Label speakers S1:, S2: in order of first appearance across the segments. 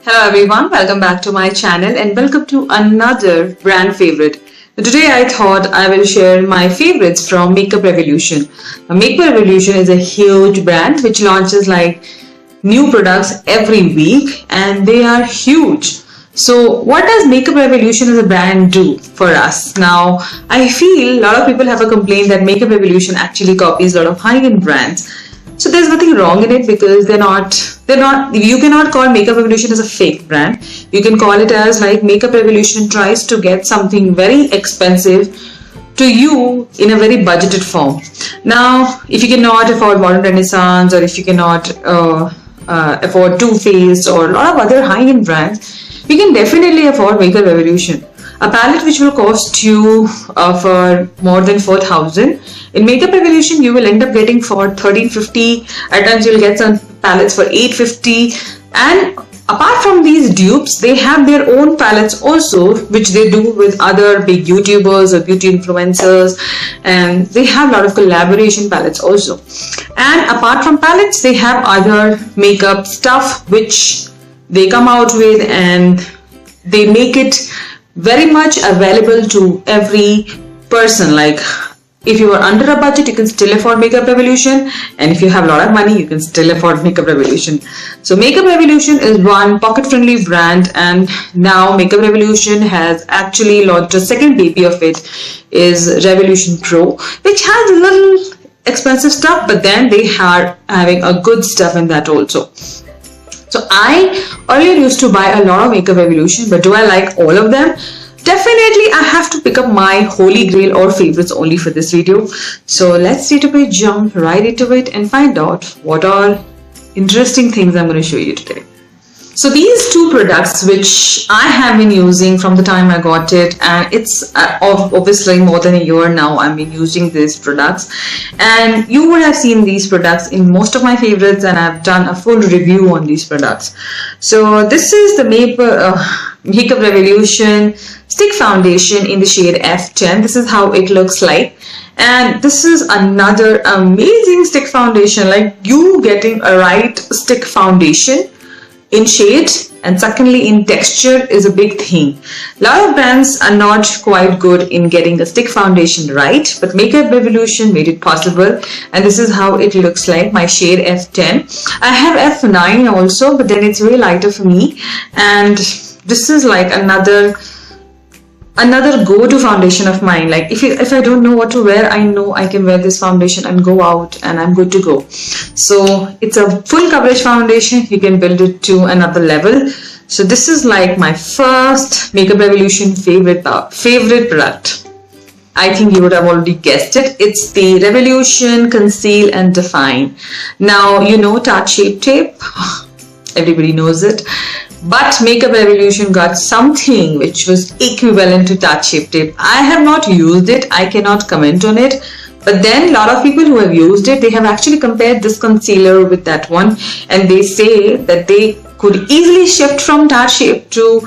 S1: Hello everyone, welcome back to my channel and welcome to another brand favorite. Today I thought I will share my favorites from Makeup Revolution. Makeup Revolution is a huge brand which launches like new products every week and they are huge. So what does Makeup Revolution as a brand do for us? Now I feel a lot of people have a complaint that Makeup Revolution actually copies a lot of high-end brands. So there's nothing wrong in it because you cannot call Makeup Revolution as a fake brand. You can call it as like Makeup Revolution tries to get something very expensive to you in a very budgeted form. Now, if you cannot afford Modern Renaissance or if you cannot afford Too Faced or a lot of other high-end brands, you can definitely afford Makeup Revolution. A palette which will cost you for more than 4,000. In Makeup Revolution, you will end up getting for 1,350. At times, you'll get some palettes for 850. And apart from these dupes, they have their own palettes also, which they do with other big YouTubers or beauty influencers. And they have a lot of collaboration palettes also. And apart from palettes, they have other makeup stuff which they come out with and they make it very much available to every person. Like if you are under a budget, you can still afford Makeup Revolution, and if you have a lot of money, you can still afford Makeup Revolution. So Makeup Revolution is one pocket-friendly brand, and now Makeup Revolution has actually launched a second baby of it, is Revolution Pro, which has a little expensive stuff, but then they are having a good stuff in that also. So I earlier used to buy a lot of Makeup Revolution, but do I like all of them? Definitely I have to pick up my holy grail or favorites only for this video. So let's straight away jump right into it and find out what all interesting things I'm going to show you today. So these two products which I have been using from the time I got it, and it's obviously more than a year now I've been using these products, and you would have seen these products in most of my favorites, and I've done a full review on these products. So this is the Makeup Revolution Stick Foundation in the shade F10. This is how it looks like. And this is another amazing stick foundation, like you getting a right stick foundation in shade and secondly in texture is a big thing. A lot of brands are not quite good in getting a stick foundation right, but Makeup Revolution made it possible, and this is how it looks like, my shade F10. I have F9 also, but then it's way lighter for me, and this is like another go-to foundation of mine. Like if I don't know what to wear, I know I can wear this foundation and go out and I'm good to go. So it's a full coverage foundation. You can build it to another level. So this is like my first Makeup Revolution favorite product. I think you would have already guessed it. It's the Revolution Conceal and Define. Now you know Tarte Shape Tape. Everybody knows it. But Makeup Revolution got something which was equivalent to Tarte Shape Tape. I have not used it. I cannot comment on it. But then a lot of people who have used it, they have actually compared this concealer with that one. And they say that they could easily shift from Tarte Shape to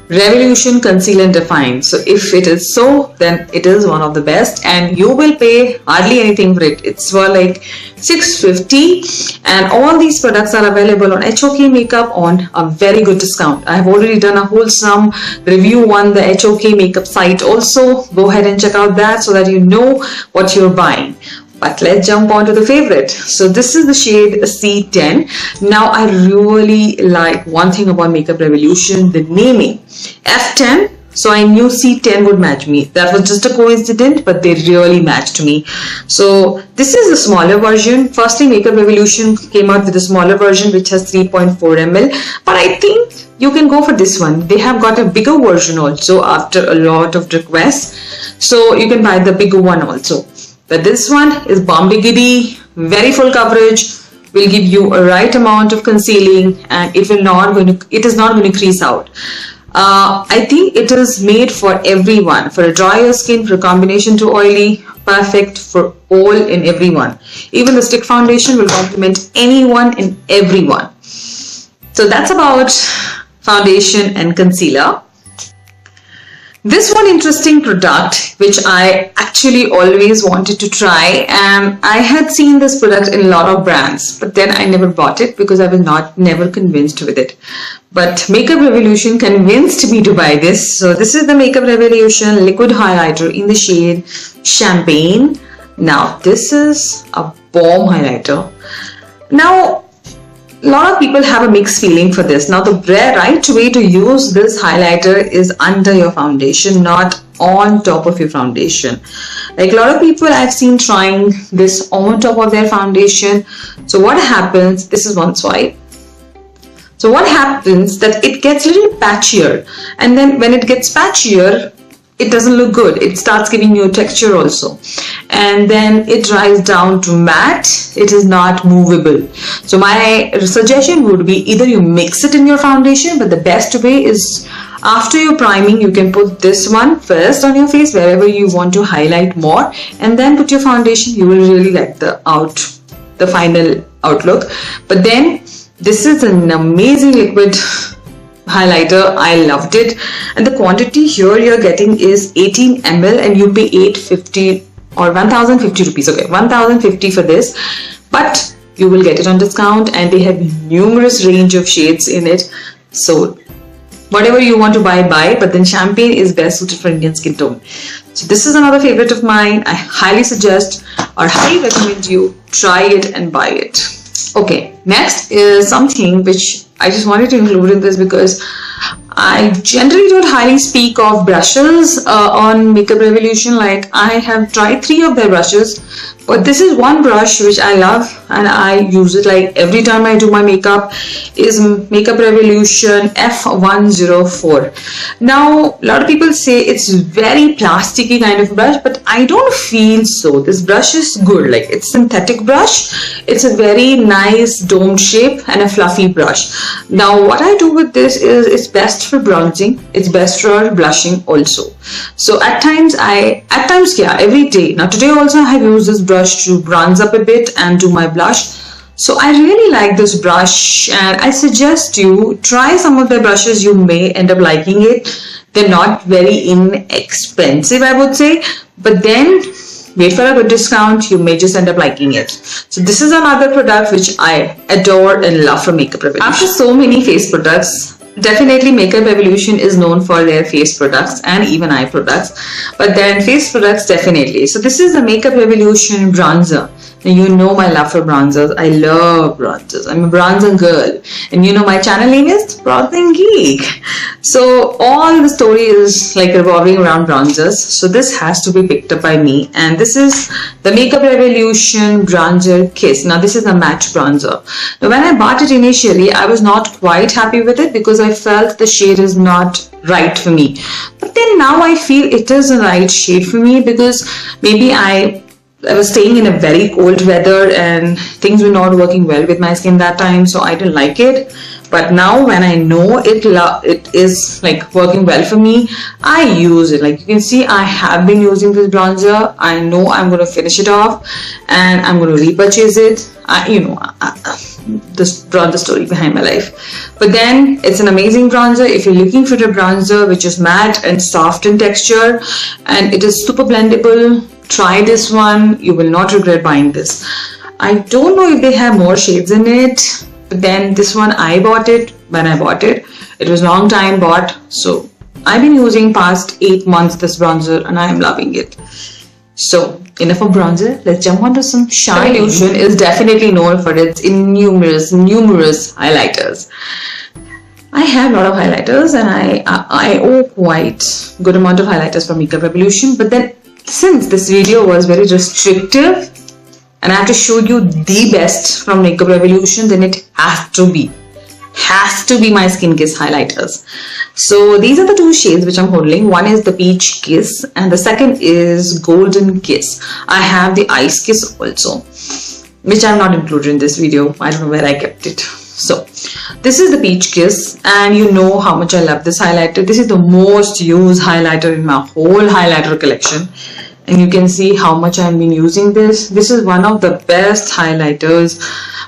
S1: Revolution Conceal and Define. So if it is so, then it is one of the best, and you will pay hardly anything for it. It's for like $650, and all these products are available on HOK Makeup on a very good discount. I have already done a wholesome review on the HOK Makeup site also. Go ahead and check out that so that you know what you're buying. But let's jump on to the favorite. So this is the shade C10. Now I really like one thing about Makeup Revolution, the naming. F10. So I knew C10 would match me. That was just a coincidence, but they really matched me. So this is a smaller version. Firstly, Makeup Revolution came out with a smaller version which has 3.4 ml. But I think you can go for this one. They have got a bigger version also after a lot of requests. So you can buy the bigger one also. But this one is bomb diggity, very full coverage, will give you a right amount of concealing, and it is not going to crease out. I think it is made for everyone, for a drier skin, for a combination to oily, perfect for all and everyone. Even the stick foundation will complement anyone and everyone. So that's about foundation and concealer. This one interesting product which I actually always wanted to try, and I had seen this product in a lot of brands, but then I never bought it because I was never convinced with it. But Makeup Revolution convinced me to buy this. So this is the Makeup Revolution liquid highlighter in the shade Champagne. Now this is a bomb highlighter. Now a lot of people have a mixed feeling for this. Now the right way to use this highlighter is under your foundation, not on top of your foundation. Like a lot of people I've seen trying this on top of their foundation. So what happens, this is one swipe. So what happens that it gets a little patchier, and then when it gets patchier, it doesn't look good. It starts giving you a texture also, and then it dries down to matte. It is not movable. So my suggestion would be either you mix it in your foundation, but the best way is after your priming, you can put this one first on your face wherever you want to highlight more, and then put your foundation. You will really like the final outlook. But then this is an amazing liquid highlighter. I loved it, and the quantity here you're getting is 18 ml, and you pay 850 or 1050 rupees. Okay, 1050 for this, but you will get it on discount, and they have numerous range of shades in it. So whatever you want to buy, but then Champagne is best suited for Indian skin tone. So this is another favorite of mine. I highly suggest or highly recommend you try it and buy it. Okay, next is something which I just wanted to include in this because I generally don't highly speak of brushes on Makeup Revolution. Like I have tried 3 of their brushes, but this is one brush which I love and I use it like every time I do my makeup, is Makeup Revolution F104. Now a lot of people say it's very plasticky kind of brush, but I don't feel so. This brush is good. Like it's synthetic brush. It's a very nice domed shape and a fluffy brush. Now what I do with this is it's best for bronzing. It's best for blushing also. So at times every day. Now today also I have used this brush to bronze up a bit and do my blush. So I really like this brush, and I suggest you try some of the brushes. You may end up liking it. They're not very inexpensive, I would say, but then wait for a good discount, you may just end up liking it. So this is another product which I adore and love from Makeup Revolution. After so many face products, definitely Makeup Revolution is known for their face products and even eye products, but then face products definitely. So this is the Makeup Revolution bronzer. Now you know my love for bronzers. I love bronzers. I'm a bronzer girl, and you know my channel name is Bronzing Geek. So all the story is like revolving around bronzers. So this has to be picked up by me, and this is the Makeup Revolution Bronzer Kiss. Now this is a matte bronzer. Now when I bought it initially, I was not quite happy with it because I felt the shade is not right for me. But then now I feel it is the right shade for me because maybe I was staying in a very cold weather and things were not working well with my skin that time, so I didn't like it. But now when I know it is like working well for me, I use it. Like you can see, I have been using this bronzer. I know I'm going to finish it off and I'm going to repurchase it. This bronzer story behind my life. But then it's an amazing bronzer. If you're looking for a bronzer which is matte and soft in texture and it is super blendable, try this one. You will not regret buying this. I don't know if they have more shades in it, but then this one I bought it. When I bought it, it was long time bought, so I've been using past 8 months this bronzer and I am loving it. So enough of bronzer, let's jump on to some shine. Revolution is definitely known for its numerous highlighters. I have a lot of highlighters and I owe quite good amount of highlighters from Makeup Revolution, but then since this video was very restrictive and I have to show you the best from Makeup Revolution, then it has to be my Skin Kiss highlighters. So these are the 2 shades which I'm holding. One is the Peach Kiss and the second is Golden Kiss. I have the Ice Kiss also, which I'm not included in this video. I don't know where I kept it. So this is the Peach Kiss, and you know how much I love this highlighter. This is the most used highlighter in my whole highlighter collection, and you can see how much I've been using this. This is one of the best highlighters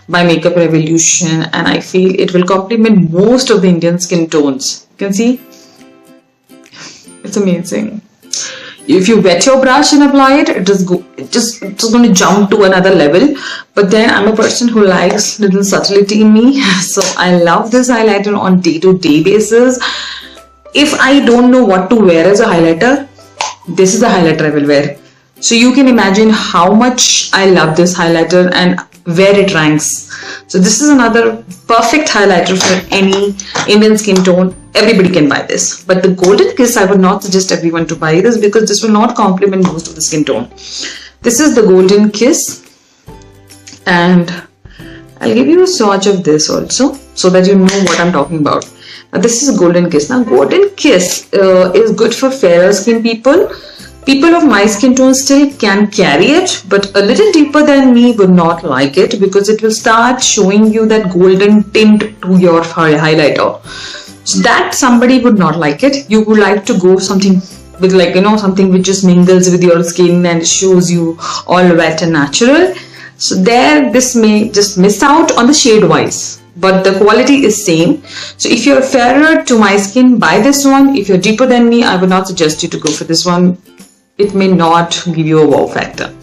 S1: by Makeup Revolution, and I feel it will complement most of the Indian skin tones. You can see It's amazing. If you wet your brush and apply it, it's going to jump to another level. But then I'm a person who likes little subtlety in me, so I love this highlighter on day-to-day basis. If I don't know what to wear as a highlighter, this is the highlighter I will wear. So you can imagine how much I love this highlighter and where it ranks. So this is another perfect highlighter for any Indian skin tone. Everybody can buy this. But the Golden Kiss, I would not suggest everyone to buy this because this will not complement most of the skin tone. This is the Golden Kiss. And I'll give you a swatch of this also so that you know what I'm talking about. Now this is Golden Kiss. Now Golden Kiss is good for fairer skin people. People of my skin tone still can carry it, but a little deeper than me would not like it because it will start showing you that golden tint to your highlighter. So that somebody would not like it. You would like to go something with like, you know, something which just mingles with your skin and shows you all wet and natural. So there, this may just miss out on the shade wise, but the quality is same. So if you're fairer to my skin, buy this one. If you're deeper than me, I would not suggest you to go for this one. It may not give you a wow factor.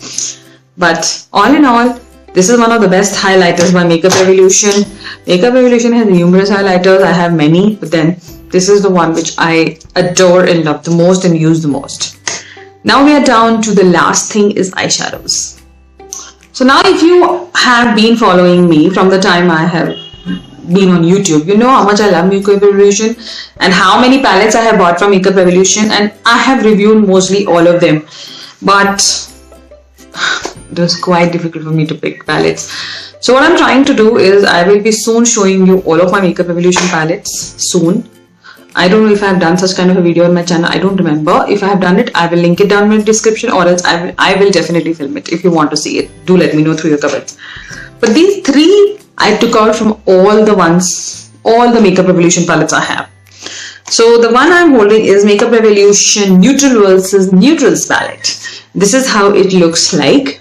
S1: But all in all, this is one of the best highlighters by Makeup Revolution. Makeup Revolution has numerous highlighters. I have many, but then this is the one which I adore and love the most and use the most. Now we are down to the last thing is eyeshadows. So now if you have been following me from the time I have been on YouTube, you know how much I love Makeup Revolution and how many palettes I have bought from Makeup Revolution, and I have reviewed mostly all of them, but it was quite difficult for me to pick palettes. So what I'm trying to do is I will be soon showing you all of my Makeup Revolution palettes soon. I don't know if I have done such kind of a video on my channel. I don't remember. If I have done it, I will link it down in the description, or else I will definitely film it. If you want to see it, do let me know through your comments. But these three I took out from all the Makeup Revolution palettes I have. So the one I'm holding is Makeup Revolution Neutral versus Neutrals palette. This is how it looks like.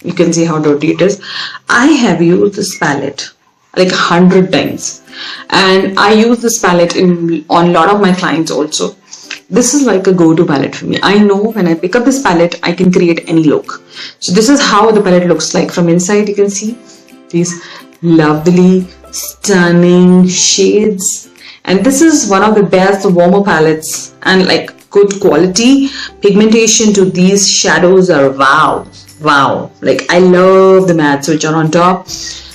S1: You can see how dirty it is. I have used this palette like 100 times, and I use this palette on a lot of my clients also. This is like a go-to palette for me. I know when I pick up this palette, I can create any look. So this is how the palette looks like from inside. You can see these lovely, stunning shades. And this is one of the best warmer palettes, and like good quality pigmentation to these shadows are wow. Like I love the mattes which are on top.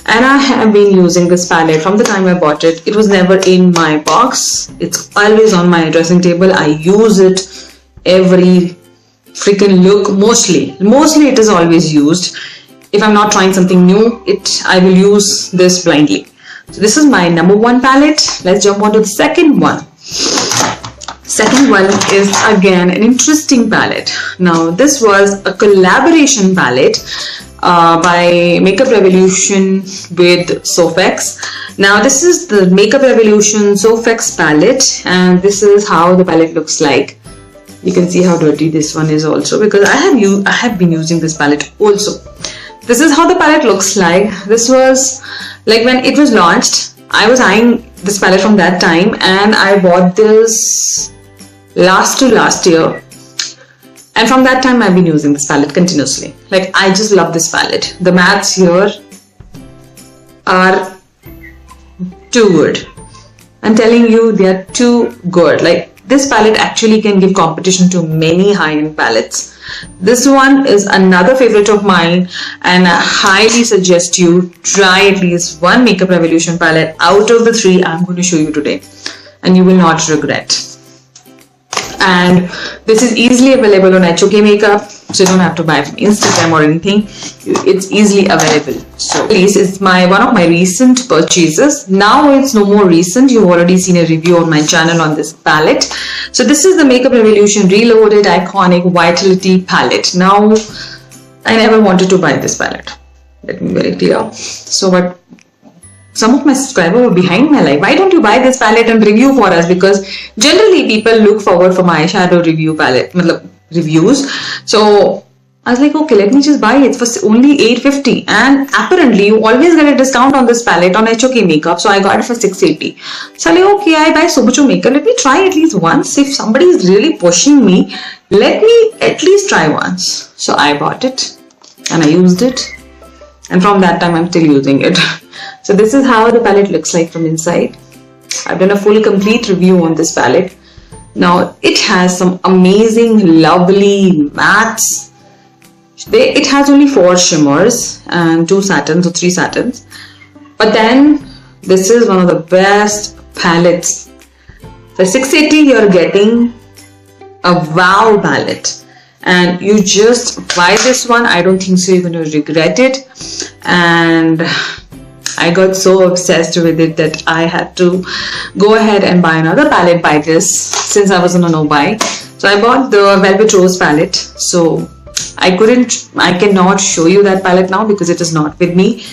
S1: And I have been using this palette from the time I bought it. It was never in my box. It's always on my dressing table. I use it every freaking look. Mostly it is always used. If I'm not trying something new, I will use this blindly. So this is my number one palette. Let's jump on to the second one. Second one is again an interesting palette. Now this was a collaboration palette by Makeup Revolution with Soph. Now this is the Makeup Revolution Soph palette, and this is how the palette looks like. You can see how dirty this one is also, because I have been using this palette also. This is how the palette looks like. This was like when it was launched. I was eyeing this palette from that time, and I bought this last year. And from that time, I've been using this palette continuously. Like, I just love this palette. The mattes here are too good. I'm telling you, they are too good. Like, this palette actually can give competition to many high-end palettes. This one is another favorite of mine, and I highly suggest you try at least one Makeup Revolution palette out of the three I'm going to show you today, and you will not regret. And this is easily available on HOK Makeup, so you don't have to buy from Instagram or anything. It's easily available. So please, it's one of my recent purchases. Now it's no more recent. You've already seen a review on my channel on this palette. So this is the Makeup Revolution Reloaded Iconic Vitality Palette. Now, I never wanted to buy this palette. Let me be very clear. So, but some of my subscribers were behind me, like, why don't you buy this palette and review for us? Because generally people look forward for my eyeshadow review palette reviews. So I was like, okay, let me just buy it for only $8.50. And apparently, you always get a discount on this palette on HOK makeup. So I got it for $6.80. So I'm like, okay, I buy so much of makeup. Let me try at least once. If somebody is really pushing me, let me at least try once. So I bought it and I used it. And from that time, I'm still using it. So this is how the palette looks like from inside. I've done a full complete review on this palette. Now, it has some amazing, lovely mattes. It has only 4 shimmers and 2 satins or 3 satins. But then, this is one of the best palettes. For $6.80, you're getting a wow palette. And you just buy this one. I don't think so you're going to regret it. And I got so obsessed with it that I had to go ahead and buy another palette by this since I was on a no-buy. So I bought the Velvet Rose palette. So I cannot show you that palette now because it is not with me.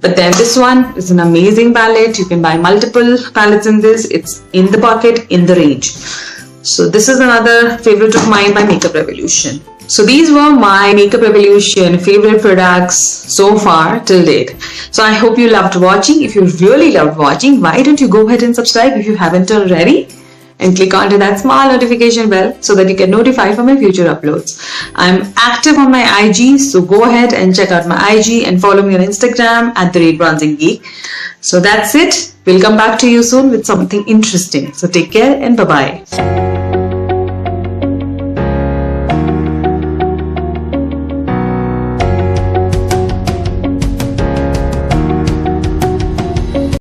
S1: But then this one is an amazing palette. You can buy multiple palettes in this. It's in the pocket, in the range. So this is another favorite of mine by Makeup Revolution. So these were my Makeup Revolution favorite products so far till date. So I hope you loved watching. If you really loved watching, why don't you go ahead and subscribe if you haven't already? And click onto that small notification bell so that you get notified for my future uploads. I'm active on my IG, so go ahead and check out my IG and follow me on Instagram @bronzinggeek. So that's it. We'll come back to you soon with something interesting. So take care and bye-bye.